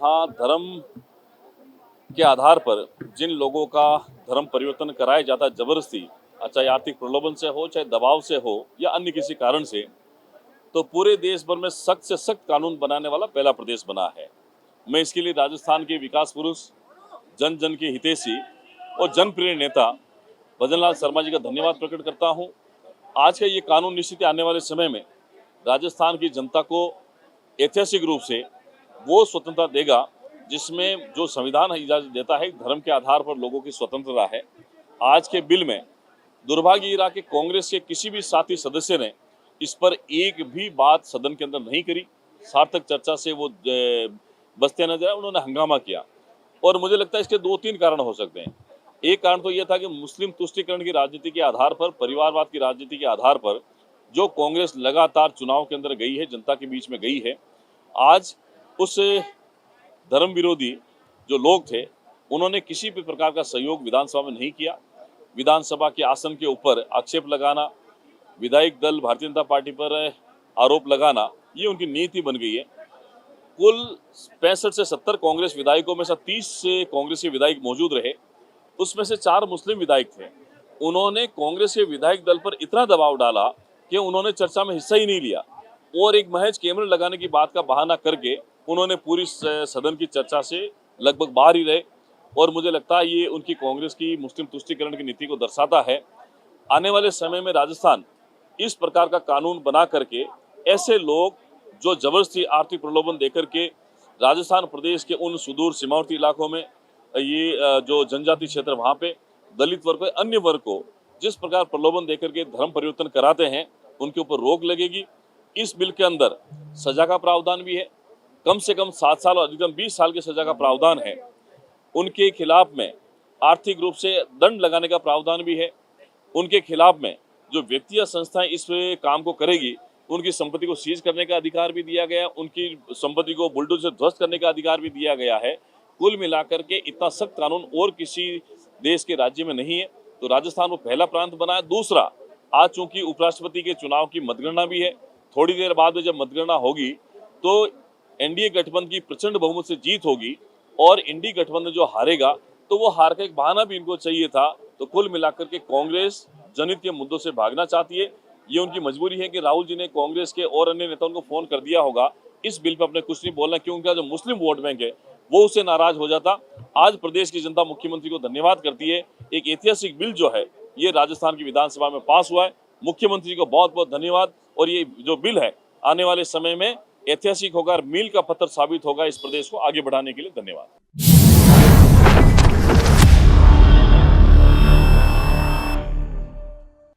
जहां धर्म के आधार पर जिन लोगों का धर्म परिवर्तन कराया जाता है जबरदस्ती, चाहे आर्थिक प्रलोभन से हो, चाहे दबाव से हो या अन्य किसी कारण से, तो पूरे देश भर में सख्त से सख्त कानून बनाने वाला पहला प्रदेश बना है। मैं इसके लिए राजस्थान के विकास पुरुष, जन जन के हितैषी और जनप्रिय नेता भजनलाल शर्मा जी का धन्यवाद प्रकट करता हूं। आज का ये कानून निश्चित आने वाले समय में राजस्थान की जनता को ऐतिहासिक रूप से वो स्वतंत्रता देगा जिसमें जो संविधान इजाजत देता है धर्म के आधार पर लोगों की स्वतंत्रता है। आज के बिल में दुर्भाग्य ये रहा कि कांग्रेस के किसी भी साथी सदस्य ने इस पर एक भी बात सदन के अंदर नहीं करी। सार्थक चर्चा से वो बचते नजर आए, उन्होंने हंगामा किया। और मुझे लगता है इसके दो तीन कारण हो सकते हैं। एक कारण तो यह था कि मुस्लिम तुष्टीकरण की राजनीति के आधार पर, परिवारवाद की राजनीति के आधार पर जो कांग्रेस लगातार चुनाव के अंदर गई है, जनता के बीच में गई है, आज उस धर्म विरोधी जो लोग थे उन्होंने किसी भी प्रकार का सहयोग विधानसभा में नहीं किया। विधानसभा के आसन के ऊपर आक्षेप लगाना, विधायक दल भारतीय जनता पार्टी पर आरोप लगाना, ये उनकी नीति बन गई है। कुल 65 से 70 कांग्रेस विधायकों में से 30 कांग्रेसी विधायक मौजूद रहे, उसमें से 4 मुस्लिम विधायक थे। उन्होंने कांग्रेस के विधायक दल पर इतना दबाव डाला कि उन्होंने चर्चा में हिस्सा ही नहीं लिया और एक महज कैमरे लगाने की बात का बहाना करके उन्होंने पूरी सदन की चर्चा से लगभग बाहर ही रहे। और मुझे लगता है ये उनकी कांग्रेस की मुस्लिम तुष्टीकरण की नीति को दर्शाता है। आने वाले समय में राजस्थान इस प्रकार का कानून बना करके ऐसे लोग जो जबरदस्ती आर्थिक प्रलोभन देकर के राजस्थान प्रदेश के उन सुदूर सीमावर्ती इलाकों में ये जो जनजाति क्षेत्र वहाँ पे दलित वर्ग को, अन्य वर्ग को जिस प्रकार प्रलोभन देकर के धर्म परिवर्तन कराते हैं, उनके ऊपर रोक लगेगी। इस बिल के अंदर सजा का प्रावधान भी है, कम से कम 7 साल और अधिकतम 20 साल की सजा का प्रावधान है। उनके खिलाफ में आर्थिक रूप से दंड लगाने का प्रावधान भी है। उनके खिलाफ में जो व्यक्ति या संस्थाएं इस काम को करेगी, उनकी संपत्ति को सीज करने का अधिकार भी दिया गया, उनकी संपत्ति को बुलडोजर से ध्वस्त करने का अधिकार भी दिया गया है। कुल मिलाकर के इतना सख्त कानून और किसी देश के राज्य में नहीं है, तो राजस्थान वो पहला प्रांत बना है। दूसरा, आज चूंकि उपराष्ट्रपति के चुनाव की मतगणना भी है, थोड़ी देर बाद में जब मतगणना होगी तो एनडीए गठबंधन की प्रचंड बहुमत से जीत होगी और एनडीए गठबंधन जो हारेगा तो वो हार का एक बहाना भी इनको चाहिए था। तो कुल मिलाकर के कांग्रेस जनहित के मुद्दों से भागना चाहती है। ये उनकी मजबूरी है कि राहुल जी ने कांग्रेस के और अन्य नेताओं को फोन कर दिया होगा इस बिल पर अपने कुछ नहीं बोलना, क्योंकि जो मुस्लिम वोट बैंक है वो उससे नाराज हो जाता। आज प्रदेश की जनता मुख्यमंत्री को धन्यवाद करती है। एक ऐतिहासिक बिल जो है ये राजस्थान की विधानसभा में पास हुआ है। मुख्यमंत्री को बहुत बहुत धन्यवाद। और ये जो बिल है आने वाले समय में ऐतिहासिक होगा, मील का पत्थर साबित होगा इस प्रदेश को आगे बढ़ाने के लिए। धन्यवाद।